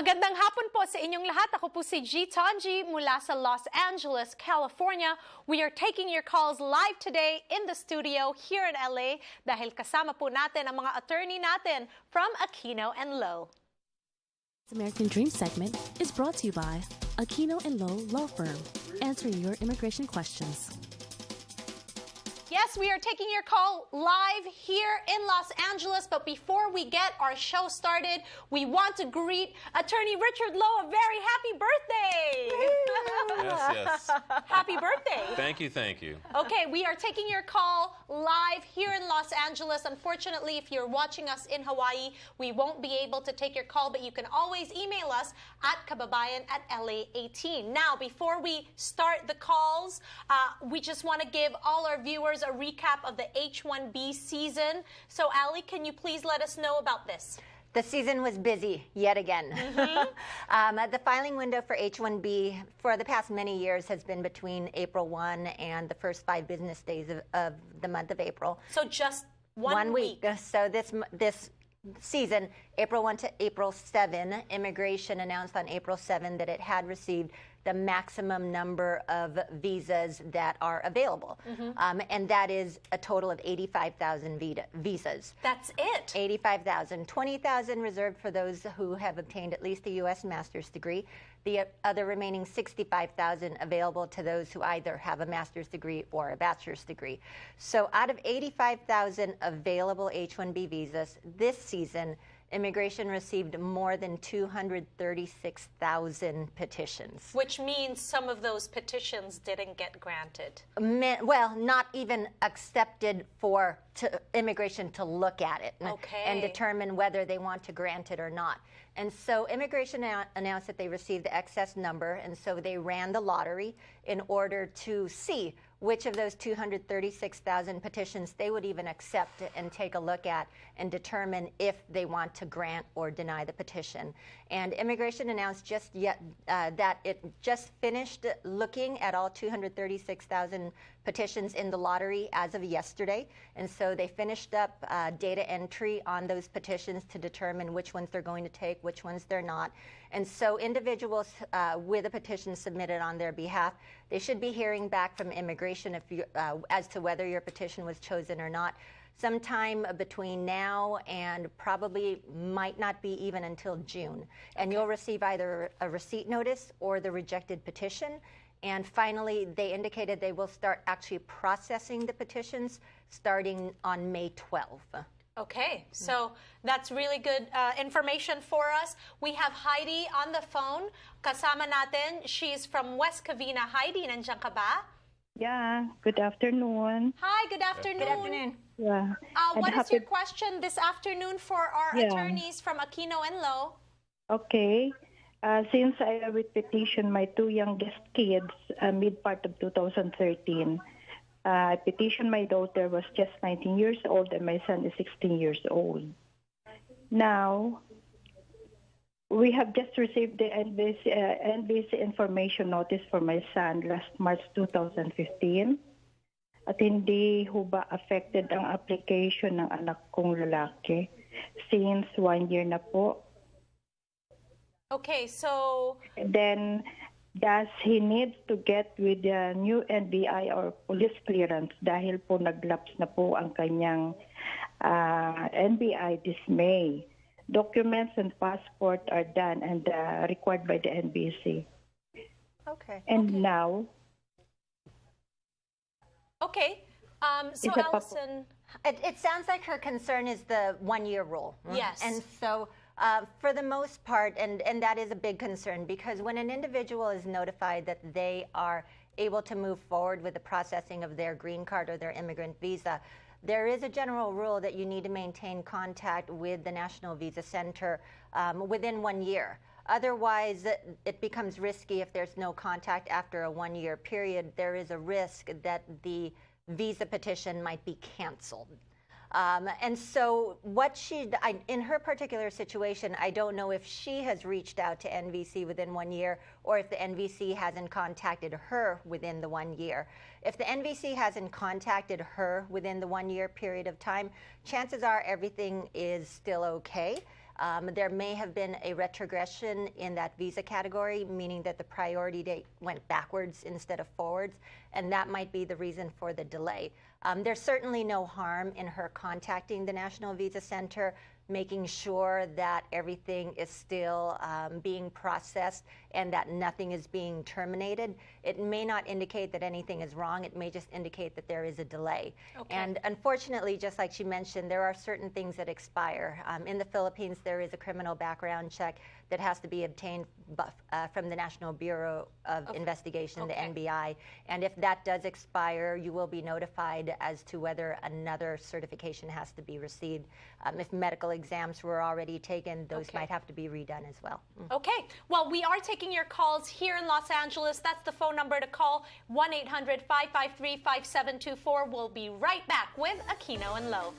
Magandang hapon po sa inyong lahat. Ako po si G. Tanji mula sa Los Angeles, California. We are taking your calls live today in the studio here in LA dahil kasama po natin ang mga attorney natin from Aquino and Lowe. This American Dream segment is brought to you by Aquino and Lowe Law Firm, answering your immigration questions. Yes, we are taking your call live here in Los Angeles, but before we get our show started, we want to greet Attorney Richard Lowe a very happy birthday! Yes. Happy birthday! Thank you. Okay, we are taking your call live here in Los Angeles. Unfortunately, if you're watching us in Hawaii, we won't be able to take your call, but you can always email us at Kababyan@LA18. Now, before we start the calls, we just want to give all our viewers a recap of the H-1B season. So, Ali, can you please let us know about this? The season was busy yet again. The filing window for H-1B for the past many years has been between April 1 and the first 5 business days of the month of April. So just one week. So this season, April 1 to April 7, immigration announced on April 7 that it had received the maximum number of visas that are available. And that is a total of 85,000 visas. That's it? 85,000. 20,000 reserved for those who have obtained at least a U.S. master's degree. The other remaining 65,000 available to those who either have a master's degree or a bachelor's degree. So out of 85,000 available H-1B visas this season, immigration received more than 236,000 petitions. Which means some of those petitions didn't get granted. Well, not even accepted for immigration to look at it and determine whether they want to grant it or not. And so immigration announced that they received the excess number, and so they ran the lottery in order to see which of those 236,000 petitions they would even accept and take a look at and determine if they want to grant or deny the petition. And immigration announced that it just finished looking at all 236,000 petitions in the lottery as of yesterday. And so they finished up data entry on those petitions to determine which ones they're going to take, which ones they're not. And so individuals with a petition submitted on their behalf, they should be hearing back from immigration as to whether your petition was chosen or not sometime between now and probably might not be even until June. And you'll receive either a receipt notice or the rejected petition. And finally, they indicated they will start actually processing the petitions starting on May 12th. Okay, so that's really good information for us. We have Heidi on the phone. Kasama natin. She's from West Covina. Heidi, nandiyan ka ba? Yeah, good afternoon. Hi, good afternoon. Good afternoon. Yeah. What is your question this afternoon for our attorneys from Aquino and Lowe? Okay. Since I with petition my 2 youngest kids mid-part of 2013, I petitioned my daughter was just 19 years old and my son is 16 years old. Now, we have just received the NVC information notice for my son last March 2015 at hindi ho ba affected ang application ng anak kong lalaki since 1 year na po. Okay, so then does he need to get with the new NBI or police clearance dahil po naglaps na po ang kanyang NBI this May? Documents and passport are done and required by the NVC. Okay. And now? Okay. So Allison, it sounds like her concern is the 1-year rule. Yes. And so for the most part, and that is a big concern, because when an individual is notified that they are able to move forward with the processing of their green card or their immigrant visa, there is a general rule that you need to maintain contact with the National Visa Center within 1 year. Otherwise, it becomes risky if there's no contact after a 1-year period. There is a risk that the visa petition might be canceled. And so in her particular situation, I don't know if she has reached out to NVC within 1 year or if the NVC hasn't contacted her within the 1 year. If the NVC hasn't contacted her within the 1 year period of time, chances are everything is still okay. There may have been a retrogression in that visa category, meaning that the priority date went backwards instead of forwards, and that might be the reason for the delay. There's certainly no harm in her contacting the National Visa Center, making sure that everything is still being processed and that nothing is being terminated. It may not indicate that anything is wrong. It may just indicate that there is a delay. Okay. And unfortunately, just like she mentioned, there are certain things that expire. In the Philippines, there is a criminal background check that has to be obtained from the National Bureau of Investigation, the NBI. And if that does expire, you will be notified as to whether another certification has to be received. If medical exams were already taken, those might have to be redone as well. Okay. Well, we are taking your calls here in Los Angeles. That's the phone number to call, 1-800-553-5724. We'll be right back with Aquino and Lowe.